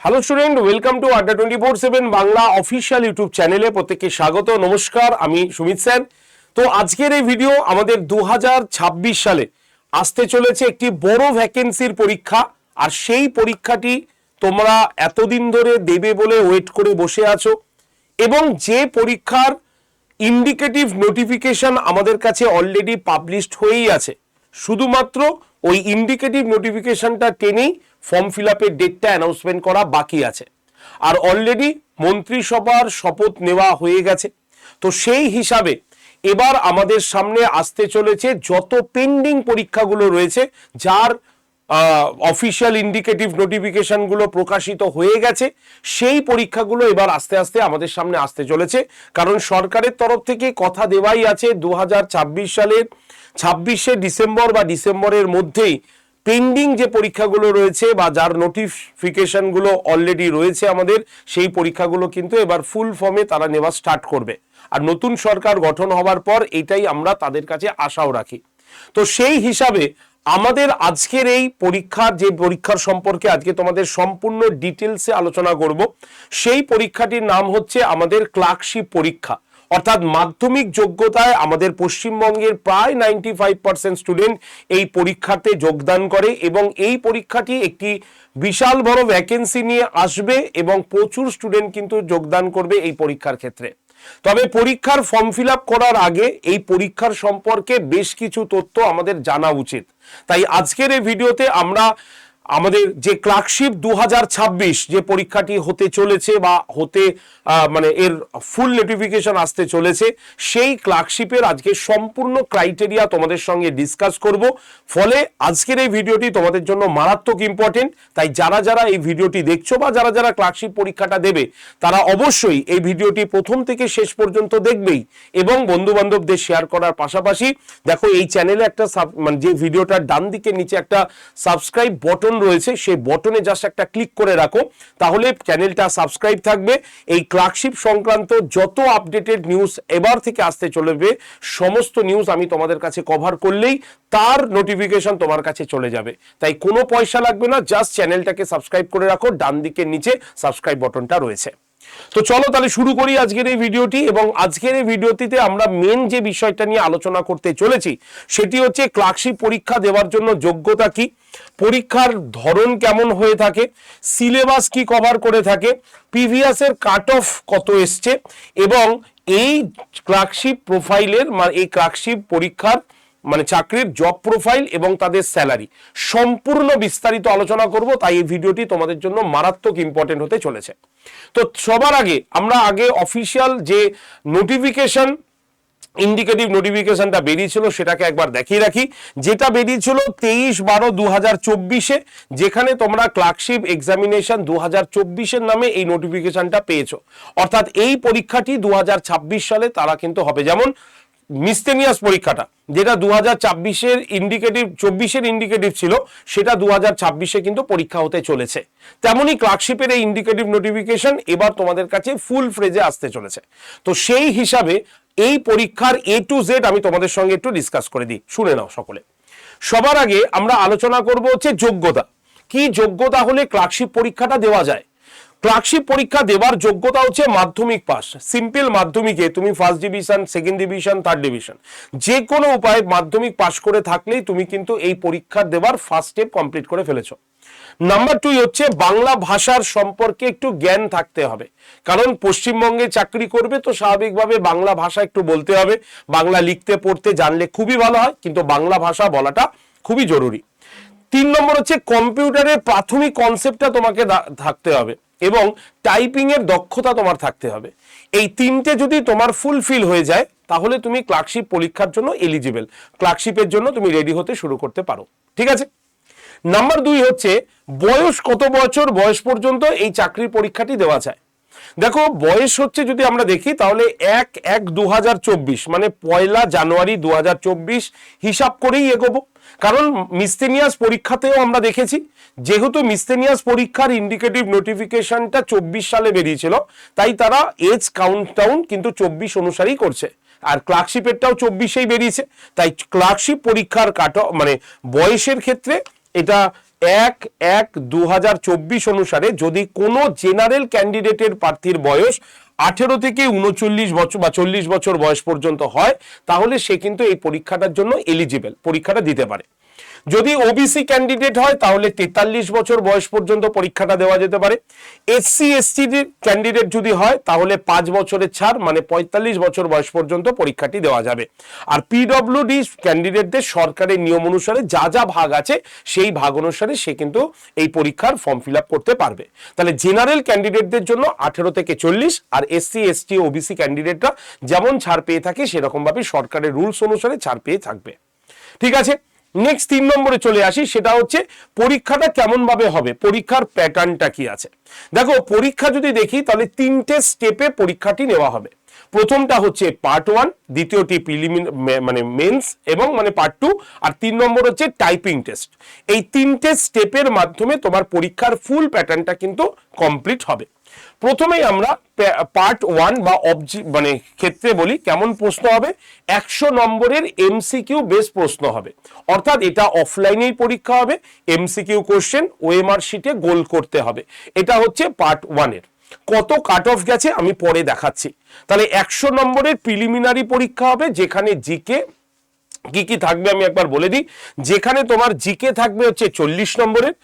Hello student, welcome to আড্ডা 24/7 Bangla official YouTube চ্যানেলে প্রত্যেককে স্বাগত। নমস্কার, আমি সুমিত স্যার। তো আজকের এই ভিডিও আমাদের 2026 সালে আসতে চলেছে একটি বড় ভ্যাকেন্সির পরীক্ষা। আর সেই পরীক্ষাটি তোমরা এতদিন ধরে দেবে বলে ওয়েট করে বসে আছো, এবং যে পরীক্ষার ইন্ডিকেটিভ নোটিফিকেশন আমাদের কাছে অলরেডি পাবলিশড হয়েই আছে। শুধুমাত্র ওই ইন্ডিকেটিভ নোটিফিকেশনটা টেনেই ফর্ম ফিল আপের ডেটটা অ্যানাউন্সমেন্ট করা বাকি আছে। আর অলরেডি মন্ত্রিসভার শপথ নেওয়া হয়ে গেছে। তো সেই হিসাবে এবার আমাদের সামনে আসতে চলেছে যত পেন্ডিং পরীক্ষাগুলো রয়েছে, যার অফিসিয়াল ইন্ডিকেটিভ নোটিফিকেশনগুলো প্রকাশিত হয়ে গেছে, সেই পরীক্ষাগুলো এবার আস্তে আস্তে আমাদের সামনে আসতে চলেছে। কারণ সরকারের তরফ থেকে কথা দেওয়াই আছে 2026 সালের 26শে ডিসেম্বর বা ডিসেম্বরের মধ্যেই পেন্ডিং যে পরীক্ষাগুলো রয়েছে বা যার নোটিফিকেশনগুলো অলরেডি রয়েছে আমাদের, সেই পরীক্ষাগুলো কিন্তু এবার ফুল ফর্মে তারা নেওয়া স্টার্ট করবে। আর নতুন সরকার গঠন হওয়ার পর এটাই আমরা তাদের কাছে আশাও রাখি। তো সেই হিসাবে আমাদের আজকের এই পরীক্ষার সম্পর্কে আজকে তোমাদের সম্পূর্ণ ডিটেলসে আলোচনা করব। সেই পরীক্ষাটির নাম হচ্ছে আমাদের ক্লার্কশিপ পরীক্ষা। অর্থাৎ মাধ্যমিক যোগ্যতায় আমাদের পশ্চিমবঙ্গের প্রায় 95% স্টুডেন্ট এই পরীক্ষাতে যোগদান করে, এবং এই পরীক্ষাটি একটি বিশাল বড় ভ্যাকেন্সি নিয়ে আসবে এবং প্রচুর স্টুডেন্ট কিন্তু যোগদান করবে এই পরীক্ষার ক্ষেত্রে। তবে পরীক্ষার ফর্ম ফিল আপ করার আগে এই পরীক্ষার সম্পর্কে বেশ কিছু তথ্য আমাদের জানা উচিত। তাই আজকের এই ভিডিওতে আমরা আমাদের যে ক্লার্কশিপ 2026 যে পরীক্ষাটি হতে চলেছে বা এর ফুল নোটিফিকেশন আসতে চলেছে, সেই ক্লার্কশিপের আজকে সম্পূর্ণ ক্রাইটেরিয়া তোমাদের সঙ্গে ডিসকাস করব। ফলে আজকের এই ভিডিওটি তোমাদের জন্য মারাত্মক ইম্পর্টেন্ট। তাই যারা যারা এই ভিডিওটি দেখছো বা যারা যারা ক্লার্কশিপ পরীক্ষাটা দেবে, তারা অবশ্যই এই ভিডিওটি প্রথম থেকে শেষ পর্যন্ত দেখবেই, এবং বন্ধু বান্ধবদের শেয়ার করার পাশাপাশি দেখো এই চ্যানেলে একটা যে ভিডিওটার ডান দিকের নিচে একটা সাবস্ক্রাইব বটন রয়েছে, সেই বটনে জাস্ট একটা ক্লিক করে রাখো, তাহলে চ্যানেলটা সাবস্ক্রাইব থাকবে। এই ক্লার্কশিপ সংক্রান্ত যত আপডেটেড নিউজ এবার থেকে আসতে চলবে, সমস্ত নিউজ আমি তোমাদের কাছে কভার করলেই তার নোটিফিকেশন তোমার কাছে চলে যাবে। তাই কোনো পয়সা লাগবে না, জাস্ট চ্যানেলটাকে সাবস্ক্রাইব করে রাখো, ডান দিকের নিচে সাবস্ক্রাইব বটনটা রয়েছে। তো চলো তাহলে শুরু করি আজকের এই ভিডিওটি। এবং আজকের এই ভিডিওটিতে আমরা মেন যে বিষয়টা নিয়ে আলোচনা করতে চলেছি সেটি হচ্ছে ক্লার্কশিপ পরীক্ষা দেওয়ার জন্য যোগ্যতা কি, পরীক্ষার ধরন কেমন হয়ে থাকে, সিলেবাস কি কভার করে থাকে, প্রিভিয়াস এর কাট অফ কত এসছে, এবং এই ক্লার্কশিপ প্রোফাইলের এই ক্লার্কশিপ পরীক্ষার চাকরির জব প্রোফাইল এবং তাদের স্যালারি সম্পূর্ণ বিস্তারিত আলোচনা করব। তাই এই ভিডিওটি তোমাদের জন্য মারাত্মক ইম্পর্টেন্ট হতে চলেছে। তো সবার আগে আমরা অফিসিয়াল যে নোটিফিকেশন ইন্ডিকেটিভ নোটিফিকেশনটা বেরিয়েছিল সেটাকে একবার দেখিয়ে রাখি। যেটা বেরিয়েছিল 23/12/2024, যেখানে তোমরা ক্লার্কশিপ এক্সামিনেশন 2024 নামে এই নোটিফিকেশনটা পেয়েছো। অর্থাৎ এই পরীক্ষাটি 2026 সালে তারা কিন্তু হবে। যেমন মিসটেনিয়াস পরীক্ষাটা যেটা 2024 ইন্ডিকেটিভ 24 ইন্ডিকেটিভ ছিল, সেটা 2026 কিন্তু পরীক্ষা হতে চলেছে। তেমনি ক্লার্কশিপের এই ইন্ডিকেটিভ নোটিফিকেশন এবার তোমাদের কাছে ফুল ফ্রেজে আসতে চলেছে। তো সেই হিসাবে এই পরীক্ষার A to Z আমি তোমাদের সঙ্গে একটু ডিসকাস করে দিই, শুনে নাও সকলে। সবার আগে আমরা আলোচনা করব হচ্ছে যোগ্যতা। কি যোগ্যতা হলে ক্লার্কশিপ পরীক্ষাটা দেওয়া যায়? ক্লার্কশিপ পরীক্ষা দেওয়ার যোগ্যতা হচ্ছে মাধ্যমিক পাস। সিম্পল মাধ্যমিকে তুমি first division, second division, third division যে কোনো উপায়ে মাধ্যমিক পাস করে থাকলেই তুমি কিন্তু এই পরীক্ষা দেওয়ার ফার্স্ট স্টেপ কমপ্লিট করে ফেলেছো। নাম্বার 2 হচ্ছে বাংলা ভাষার সম্পর্কে একটু জ্ঞান থাকতে হবে। কারণ পশ্চিমবঙ্গে চাকরি করবে তো স্বাভাবিকভাবে বাংলা ভাষা একটু বলতে হবে। বাংলা লিখতে পড়তে জানলে খুবই ভালো হয়, কিন্তু বাংলা ভাষা বলাটা খুবই জরুরি। 3 নম্বর হচ্ছে কম্পিউটারের প্রাথমিক কনসেপ্টটা তোমাকে থাকতে হবে, এবং টাইপিং এর দক্ষতা তোমার থাকতে হবে। এই তিনটে যদি তোমার ফুলফিল হয়ে যায়, তাহলে তুমি ক্লার্কশিপ পরীক্ষার জন্য এলিজিবল, ক্লার্কশিপের জন্য তুমি রেডি হতে শুরু করতে পারো। ঠিক আছে। নাম্বার 2 হচ্ছে বয়স, কত বছর বয়স পর্যন্ত এই চাকরির পরীক্ষাটি দেওয়া যায়। দেখো বয়স হচ্ছে যদি আমরা দেখি তাহলে 1/1/2024 মানে 1 জানুয়ারি 2024 হিসাব করেই এগোবো। কারণ মিসটেনিয়াস পরীক্ষাতেও আমরা দেখেছি, যেহেতু মিসটেনিয়াস পরীক্ষার ইন্ডিকেটিভ নোটিফিকেশনটা 24 সালে বেরিয়েছিল, তাই তারা এজ কাউন্টডাউন কিন্তু 24 অনুসারেই করছে। আর ক্লার্কশিপেরটাও 24-এই বেরিয়েছে, তাই ক্লার্কশিপ পরীক্ষার বয়সের ক্ষেত্রে এটা 1/1/2024 অনুসারে যদি কোনো জেনারেল ক্যান্ডিডেটের প্রার্থীর বয়স 18 থেকে 39 বছর বা 40 বছর বয়স পর্যন্ত হয়, তাহলে সে কিন্তু এই পরীক্ষাটার জন্য এলিজিবল, পরীক্ষাটা দিতে পারে। যদি ওবিসি ক্যান্ডিডেট হয় তাহলে 43 বছর বয়স পর্যন্ত পরীক্ষাটা দেওয়া যেতে পারে। এসসি এসটি ক্যান্ডিডেট যদি হয় তাহলে 5 বছরের ছাড়, মানে 45 বছর বয়স পর্যন্ত পরীক্ষাটি দেওয়া যাবে। আর পিডব্লিউডি ক্যান্ডিডেটদের সরকারের নিয়ম অনুসারে যা যা ভাগ আছে সেই ভাগ অনুসারে সে কিন্তু এই পরীক্ষার ফর্ম ফিল আপ করতে পারবে। তাহলে জেনারেল ক্যান্ডিডেটদের জন্য 18 থেকে 40, আর এসসি এসটি ওবিসি ক্যান্ডিডেটরা যেমন ছাড় পেয়ে থাকে সেরকম ভাবে সরকারের রুলস অনুসারে ছাড় পেয়ে থাকবে। ঠিক আছে, নেক্সট 3 নম্বরে চলে আসি, সেটা হচ্ছে পরীক্ষাটা কেমন ভাবে হবে, পরীক্ষার প্যাটার্নটা কি আছে। দেখো, পরীক্ষা যদি দেখি তাহলে 3টে স্টেপে পরীক্ষাটি নেওয়া হবে। প্রথমটা হচ্ছে পার্ট 1, দ্বিতীয়টি মানে মেন্স এবং মানে পার্ট 2, আর 3 নম্বর হচ্ছে টাইপিং টেস্ট। এই 3টে স্টেপের মাধ্যমে তোমার পরীক্ষার ফুল প্যাটার্নটা কিন্তু কমপ্লিট হবে। প্রথমেই আমরা পার্ট 1 বা মানে ক্ষেত্রে বলি কেমন প্রশ্ন হবে। 100 নম্বরের এমসিকিউ বেস প্রশ্ন হবে, অর্থাৎ এটা অফলাইনেই পরীক্ষা হবে। এমসিকিউ কোশ্চেন ওএমআর শিটে গোল করতে হবে। এটা হচ্ছে পার্ট 1 এর। কত কাট অফ গেছে আমি পরে দেখাচ্ছি। তাহলে 100 নম্বরের প্রিলিমিনারি পরীক্ষা হবে, যেখানে জিকে কি কি থাকবে আমি একবার বলে দিই। যেখানে তোমার জিকে থাকবে হচ্ছে 40 নম্বরের,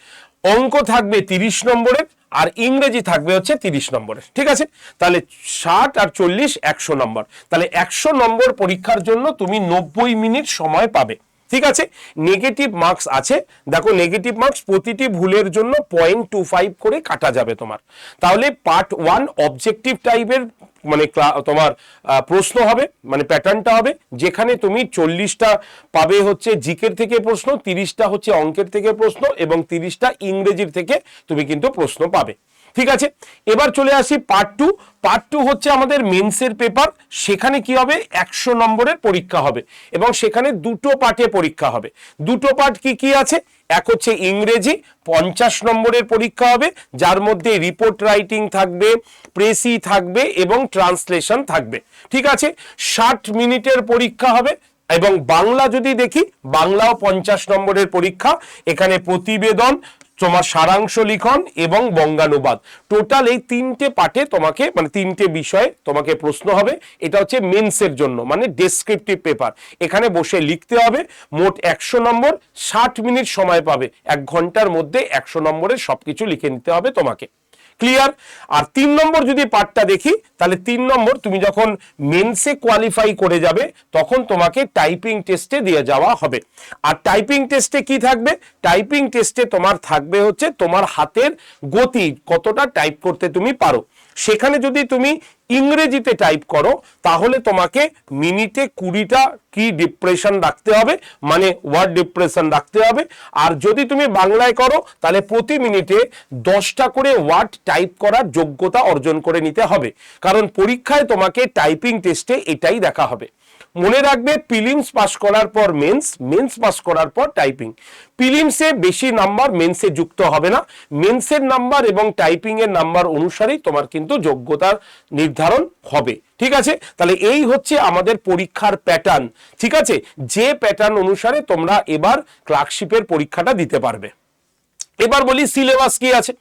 অঙ্ক থাকবে 30 নম্বরের, আর ইংরেজি থাকবে হচ্ছে 30 নম্বরের। ঠিক আছে, তাহলে 60 আর 40 100 নম্বর। তাহলে 100 নম্বর পরীক্ষার জন্য তুমি 90 মিনিট সময় পাবে। ঠিক আছে, নেগেটিভ মার্কস আছে। দেখো, নেগেটিভ মার্কস প্রতিটি ভুলের জন্য 0.25 করে কাটা যাবে তোমার। তাহলে পার্ট 1 অবজেক্টিভ টাইপের মানে তোমার প্রশ্ন হবে, মানে প্যাটার্নটা হবে, যেখানে তুমি 40টা পাবে হচ্ছে জিকের থেকে প্রশ্ন, 30টা হচ্ছে অঙ্কের থেকে প্রশ্ন এবং 30টা ইংরেজির থেকে তুমি কিন্তু প্রশ্ন পাবে। ঠিক আছে, এবার চলে আসি পার্ট 2। পার্ট 2 হচ্ছে আমাদের মেন্সের পেপার। সেখানে কি হবে, 100 নম্বরের পরীক্ষা হবে এবং সেখানে দুটো পার্টে পরীক্ষা হবে। দুটো পার্ট কি কি আছে, এক হচ্ছে ইংরেজি 50 নম্বরের পরীক্ষা হবে, যার মধ্যে রিপোর্ট রাইটিং থাকবে, প্রেসি থাকবে এবং ট্রান্সলেশন থাকবে। ঠিক আছে, 60 মিনিটের পরীক্ষা হবে। এবং বাংলা যদি দেখি, বাংলাও 50 নম্বরের পরীক্ষা। এখানে প্রতিবেদন, তোমার সারাংশ লিখন এবং বঙ্গানুবাদ, টোটাল এই 3টে পার্টে তোমাকে মানে 3টে বিষয়ে তোমাকে প্রশ্ন হবে। এটা হচ্ছে মেন্সের জন্য, মানে ডেসক্রিপটিভ পেপার। এখানে বসে লিখতে হবে। মোট 100 নম্বর, 60 মিনিট সময় পাবে। 1 ঘন্টার মধ্যে 100 নম্বরের সবকিছু লিখে নিতে হবে তোমাকে। ক্লিয়ার? আর 3 নম্বর যদি পার্টটা দেখি, তাহলে 3 নম্বর তুমি যখন মেন্সে কোয়ালিফাই করে যাবে তখন তোমাকে টাইপিং টেস্টে দিয়ে যাওয়া হবে। আর টাইপিং টেস্টে কি থাকবে, টাইপিং টেস্টে তোমার থাকবে হচ্ছে তোমার হাতের গতি, কতটা টাইপ করতে তুমি পারো। সেখানে যদি তুমি ইংরেজিতে টাইপ করো তাহলে তোমাকে মিনিটে 20টা কি ডিপ্রেশন রাখতে হবে, মানে ওয়ার্ড ডিপ্রেশন রাখতে হবে। আর যদি তুমি বাংলায় করো তাহলে প্রতি মিনিটে 10টা করে ওয়ার্ড টাইপ করার যোগ্যতা অর্জন করে নিতে হবে। কারণ পরীক্ষায় তোমাকে টাইপিং টেস্টে এটাই দেখা হবে। মনে রাখবে, প্রিলিমস পাস করার পর মেন্স, মেন্স পাস করার পর টাইপিং। প্রিলিমসে বেশি নাম্বার মেন্সে যুক্ত হবে না। মেন্সের নাম্বার এবং টাইপিং এর নাম্বার অনুসারেই তোমার কিন্তু যোগ্যতা নির্ধারণ হবে। ঠিক আছে, তাহলে এই হচ্ছে আমাদের পরীক্ষার প্যাটার্ন। ঠিক আছে, যে প্যাটার্ন অনুসারে তোমরা এবার ক্লার্কশিপের পরীক্ষাটা দিতে পারবে। এবার বলি সিলেবাস কি আছে।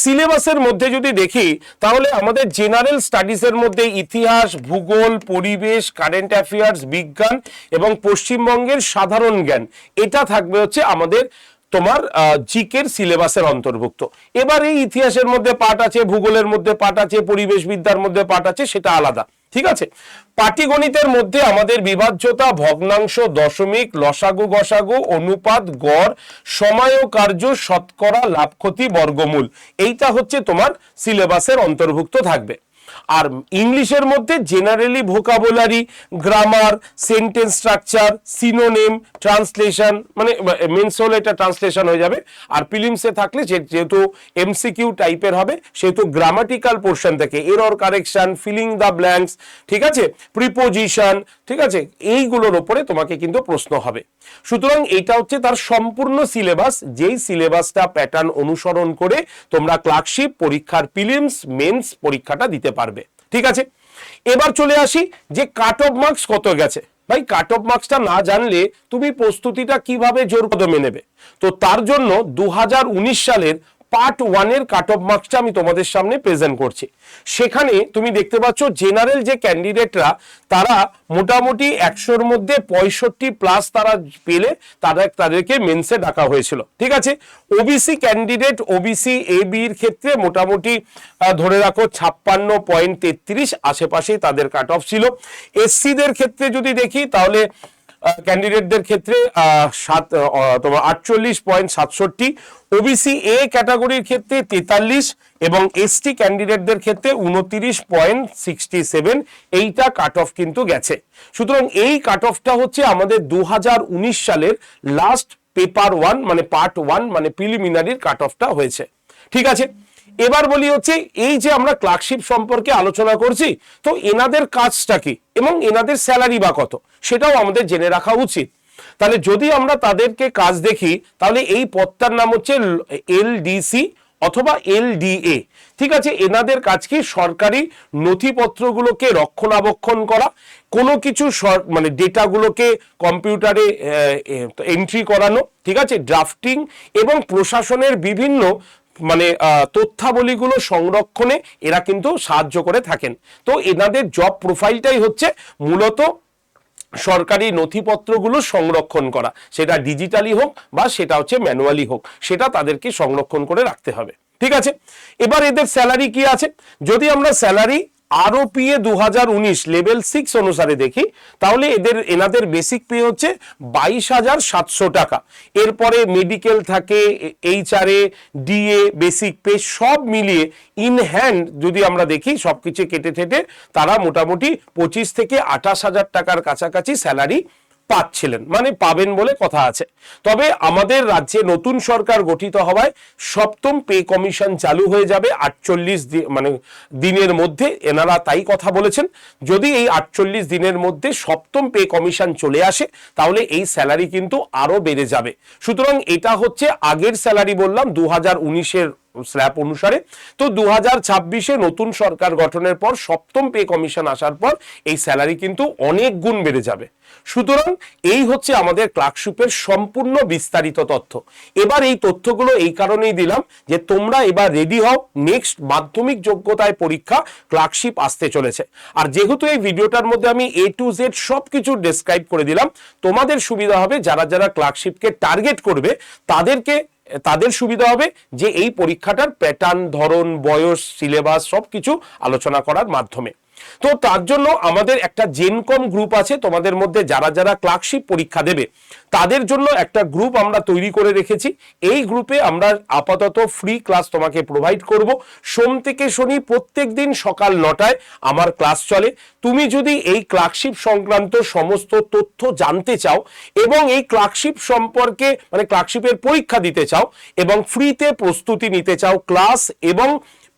সিলেবাসের মধ্যে যদি দেখি তাহলে আমাদের জেনারেল স্টাডিজের মধ্যে ইতিহাস, ভূগোল, পরিবেশ, কারেন্ট অ্যাফেয়ার্স, বিজ্ঞান এবং পশ্চিমবঙ্গের সাধারণ জ্ঞান, এটা থাকবে হচ্ছে আমাদের তোমার জিকের সিলেবাসের অন্তর্ভুক্ত। এবার এই ইতিহাসের মধ্যে পার্ট আছে, ভূগোলের মধ্যে পার্ট আছে, পরিবেশ বিদ্যার মধ্যে পার্ট আছে, সেটা আলাদা। ঠিক আছে, পাটিগণিতের মধ্যে আমাদের বিভাজ্যতা, ভগ্নাংশ, দশমিক, লসাগু, গসাগু, অনুপাত, গড়, সময় ও কার্য, শতকরা, লাভ ক্ষতি, বর্গমূল, এইটা হচ্ছে তোমার সিলেবাসের অন্তর্ভুক্ত থাকবে। আর ইংলিশের মধ্যে generally vocabulary, grammar, sentence structure, synonym, translation, মানে মেন্স হলে এটা ট্রান্সলেশন হয়ে যাবে। আর প্রিলিমসে থাকলে যেহেতু এমসিকিউ টাইপের হবে সেহেতু গ্রামাটিক্যাল পোর্শন থেকে error correction, filling the blanks, ঠিক আছে, প্রিপোজিশন, ঠিক আছে, এইগুলোর উপরে তোমাকে কিন্তু প্রশ্ন হবে। সুতরাং এটা হচ্ছে তার সম্পূর্ণ সিলেবাস, যেই সিলেবাসটা প্যাটার্ন অনুসরণ করে তোমরা ক্লার্কশিপ পরীক্ষার প্রিলিমস মেন্স পরীক্ষাটা দিতে পারবে। ঠিক আছে, এবার চলে আসি যে কাট অফ মার্কস কত গেছে। ভাই কাট অফ মার্কসটা না জানলে তুমি প্রস্তুতিটা কিভাবে জোর কদমে নেবে? তো তার জন্য 2019 সালের পার্ট 1-এর কাট অফ মার্কসটা আমি তোমাদের সামনে প্রেজেন্ট করছি। সেখানে তুমি দেখতে পাচ্ছ জেনারেল যে ক্যান্ডিডেটরা তারা মোটামুটি 100-র মধ্যে 65+ তারা পেলে তাদেরকে মেন্সে ডাকা হয়েছিল, ঠিক আছে। ওবিসি ক্যান্ডিডেট, ওবিসি এ বির ক্ষেত্রে মোটামুটি ধরে রাখো 56.33 আশেপাশেই তাদের কাট অফ ছিল। এসসিদের ক্ষেত্রে যদি দেখি তাহলে ক্যান্ডিডেটদের ক্ষেত্রে তোমার 48.67, ওবিসি এ ক্যাটাগরির ক্ষেত্রে 43 এবং এসটি ক্যান্ডিডেটদের ক্ষেত্রে 29.67 এইটা কাট অফ কিন্তু গেছে। সুতরাং এই কাট অফটা হচ্ছে আমাদের 2019 সালের লাস্ট পেপার 1 মানে পার্ট 1 মানে প্রিলিমিনারির কাট অফটা হয়েছে, ঠিক আছে। এবার বলি হচ্ছে এই যে আমরা ক্লার্কশিপ সম্পর্কে আলোচনা করছি, তো এনাদের কাজটা কি এবং এনাদের স্যালারি বা কত সেটাও আমাদের জেনে রাখা উচিত। তাহলে যদি আমরা তাদেরকে কাজ দেখি তাহলে এই পদটার নাম হচ্ছে এলডিসি অথবা এলডিএ, ঠিক আছে। এনাদের কাজ কি? সরকারি নথিপত্রগুলোকে রক্ষণাবেক্ষণ করা, কোনো কিছু মানে ডেটাগুলোকে কম্পিউটারে এন্ট্রি করানো, ঠিক আছে, ড্রাফটিং এবং প্রশাসনের বিভিন্ন মানে তথ্যাবলীগুলো সংরক্ষণে এরা কিন্তু সাহায্য করে থাকেন। তো এনাদের জব প্রোফাইলটাই হচ্ছে মূলত সরকারি নথিপত্রগুলো সংরক্ষণ করা, সেটা ডিজিটালি হোক বা সেটা হচ্ছে ম্যানুয়ালি হোক, সেটা তাদেরকে সংরক্ষণ করে রাখতে হবে, ঠিক আছে। এবার এদের স্যালারি কি আছে? যদি আমরা স্যালারি আরওপিএ 2019 লেভেল 6 অনুসারে দেখি তাহলে এনাদের বেসিক পে হচ্ছে 22,700 টাকা। এরপরে মেডিকেল থাকে, এইচআরএ, ডিএ, বেসিক পে সব মিলিয়ে ইন হ্যান্ড যদি আমরা দেখি সবকিছু কেটে ঠেটে তারা মোটামুটি 25 থেকে 28,000 টাকার কাছাকাছি স্যালারি পাচ্ছিলেন, মানে পাবেন বলে কথা আছে। তবে আমাদের রাজ্যে নতুন সরকার গঠিত হওয়ায় সপ্তম পে কমিশন চালু হয়ে যাবে 48 মানে দিনের মধ্যে, এনারা তাই কথা বলেছেন। যদি এই 48 দিনের মধ্যে সপ্তম পে কমিশন চলে আসে তাহলে এই স্যালারি কিন্তু আরো বেড়ে যাবে। সুতরাং এটা হচ্ছে আগের স্যালারি বললাম 2019-এর স্ল্যাব অনুসারে। তো 2026-এ নতুন সরকার গঠনের পর সপ্তম পে কমিশন আসার পর এই স্যালারি কিন্তু অনেক গুণ বেড়ে যাবে। সুতরাং এই হচ্ছে আমাদের ক্লার্কশিপের সম্পূর্ণ বিস্তারিত তথ্য। এবার এই তথ্যগুলো এই কারণেই দিলাম যে তোমরা এবার রেডি হও, নেক্সট মাধ্যমিক যোগ্যতায় পরীক্ষা ক্লার্কশিপ আসতে চলেছে। আর যেহেতু এই ভিডিওটার মধ্যে আমি A to Z সবকিছু ডেসক্রাইব করে দিলাম, তোমাদের সুবিধা হবে যারা যারা ক্লার্কশিপকে টার্গেট করবে তাদের সুবিধা হবে যে এই পরীক্ষাটার প্যাটার্ন, ধরন, বয়স, সিলেবাস সবকিছু আলোচনা করার মাধ্যমে। তো তার জন্য আমাদের একটা জেনকম গ্রুপ আছে, তোমাদের মধ্যে যারা যারা ক্লার্কশিপ পরীক্ষা দেবে তাদের জন্য একটা গ্রুপ আমরা তৈরি করে রেখেছি। এই গ্রুপে আমরা আপাতত ফ্রি ক্লাস তোমাকে প্রোভাইড করব। সোম থেকে শনি প্রত্যেক দিন সকাল 9টায় আমার ক্লাস চলে। তুমি যদি এই ক্লার্কশিপ সংক্রান্ত সমস্ত তথ্য জানতে চাও এবং এই ক্লার্কশিপ সম্পর্কে মানে ক্লার্কশিপের পরীক্ষা দিতে চাও এবং ফ্রিতে প্রস্তুতি নিতে চাও ক্লাস এবং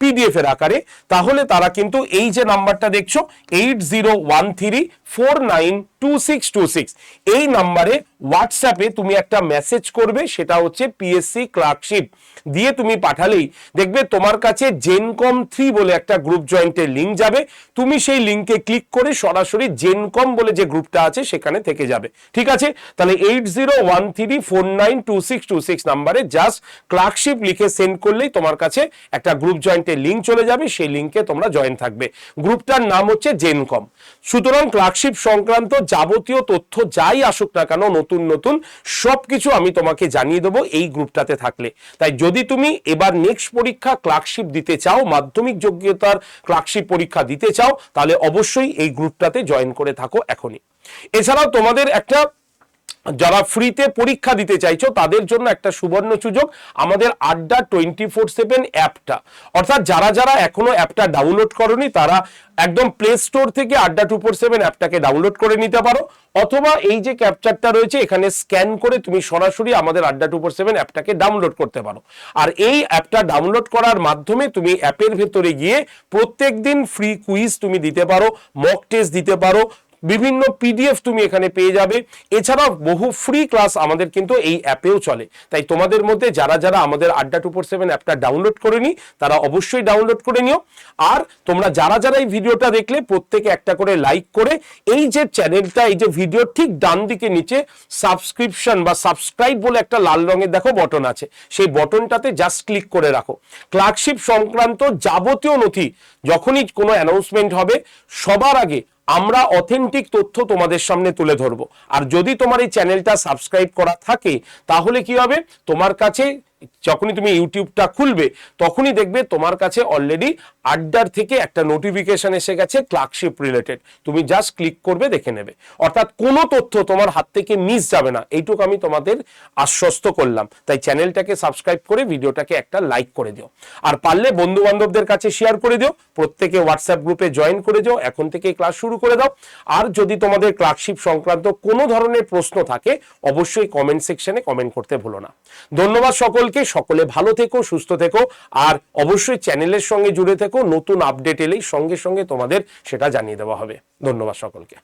পিডিএফ এর আকারে, তাহলে তারা কিন্তু এই যে নাম্বারটা দেখছো 8013492626 এই নাম্বারে হোয়াটসঅ্যাপে তুমি একটা মেসেজ করবে, সেটা হচ্ছে পিএসসি ক্লার্কশিপ দিয়ে তুমি পাঠালেই দেখবে তোমার কাছে জেনকম 3 বলে একটা গ্রুপ জয়েন্টের লিঙ্ক যাবে। তুমি সেই লিঙ্কে ক্লিক করে সরাসরি জেনকম বলে যে গ্রুপটা আছে সেখানে থেকে যাবে, ঠিক আছে। তাহলে 8013492626 নাম্বারে জাস্ট ক্লার্কশিপ লিখে সেন্ড করলেই তোমার কাছে একটা গ্রুপ জয়েন্টের লিঙ্ক চলে যাবে, সেই লিঙ্কে তোমরা জয়েন থাকবে। গ্রুপটার নাম হচ্ছে জেনকম। সুতরাং ক্লার্কশিপ সংক্রান্ত যাবতীয় তথ্য যাই আসুক না কেন নতুন নতুন সবকিছু আমি তোমাকে জানিয়ে দেবো এই গ্রুপটাতে থাকলে। তাই যদি তুমি এবার নেক্সট পরীক্ষা ক্লার্কশিপ দিতে চাও, মাধ্যমিক যোগ্যতার ক্লার্কশিপ পরীক্ষা দিতে চাও, তাহলে অবশ্যই এই গ্রুপটাতে জয়েন করে থাকো এখনই। এছাড়াও তোমাদের একটা যারা ফ্রিতে পরীক্ষা দিতে চাইছো তাদের জন্য একটা সুবর্ণ সুযোগ, আমাদের আড্ডা 24/7 অ্যাপটা, অর্থাৎ যারা যারা এখনো অ্যাপটা ডাউনলোড করনি তারা একদম প্লে স্টোর থেকে আড্ডা 24/7 অ্যাপটাকে ডাউনলোড করে নিতে পারো, অথবা এই যে ক্যাপচারটা রয়েছে এখানে স্ক্যান করে তুমি সরাসরি আমাদের আড্ডা 24/7 অ্যাপটাকে ডাউনলোড করতে পারো। আর এই অ্যাপটা ডাউনলোড করার মাধ্যমে তুমি অ্যাপের ভেতরে গিয়ে প্রত্যেকদিন ফ্রি কুইজ তুমি দিতে পারো, মক টেস্ট দিতে পারো, বিভিন্ন পিডিএফ তুমি এখানে পেয়ে যাবে। এছাড়াও বহু ফ্রি ক্লাস আমাদের কিন্তু এই অ্যাপেও চলে। তাই তোমাদের মধ্যে যারা যারা আমাদের আড্ডা 247 অ্যাপটা ডাউনলোড করেনি তারা অবশ্যই ডাউনলোড করে নিও। আর তোমরা যারা যারা এই ভিডিওটা দেখলে প্রত্যেকে একটা করে লাইক করে এই যে চ্যানেলটা, এই যে ভিডিও ঠিক ডান দিকে নিচে সাবস্ক্রিপশন বা সাবস্ক্রাইব বলে একটা লাল রঙের দেখো বটন আছে, সেই বটনটাতে জাস্ট ক্লিক করে রাখো। ক্লার্কশিপ সংক্রান্ত যাবতীয় নথি যখনই কোনো অ্যানাউন্সমেন্ট হবে সবার আগে আমরা অথেন্টিক তথ্য তোমাদের সামনে তুলে ধরবো। আর যদি তোমার এই চ্যানেলটা সাবস্ক্রাইব করা থাকে তাহলে কি হবে, তোমার কাছে যখনই তুমি ইউটিউবটা খুলবে তখনই দেখবে তোমার কাছে অলরেডি আড্ডার থেকে একটা নোটিফিকেশন এসে গেছে ক্লার্কশিপ রিলেটেড। তুমি জাস্ট ক্লিক করবে, দেখে নেবে। অর্থাৎ কোনো তথ্য তোমার হাত থেকে মিস যাবে না, এইটুকু আমি তোমাদের আশ্বস্ত করলাম। তাই চ্যানেলটাকে সাবস্ক্রাইব করে ভিডিওটাকে একটা লাইক করে দিও। আর পারলে বন্ধু বান্ধবদের কাছে শেয়ার করে দিও, প্রত্যেকে হোয়াটসঅ্যাপ গ্রুপে জয়েন করে দিও, এখন থেকে ক্লাস শুরু করে দাও। আর যদি তোমাদের ক্লার্কশিপ সংক্রান্ত কোনো ধরনের প্রশ্ন থাকে অবশ্যই কমেন্ট সেকশনে কমেন্ট করতে ভুলো না। ধন্যবাদ সকলকে, সকলে ভালো থেকো, সুস্থ থেকো, আর অবশ্যই চ্যানেলের সঙ্গে জুড়ে থেকো। নতুন আপডেট এলেই সঙ্গে সঙ্গে তোমাদের সেটা জানিয়ে দেওয়া হবে। ধন্যবাদ সকলকে।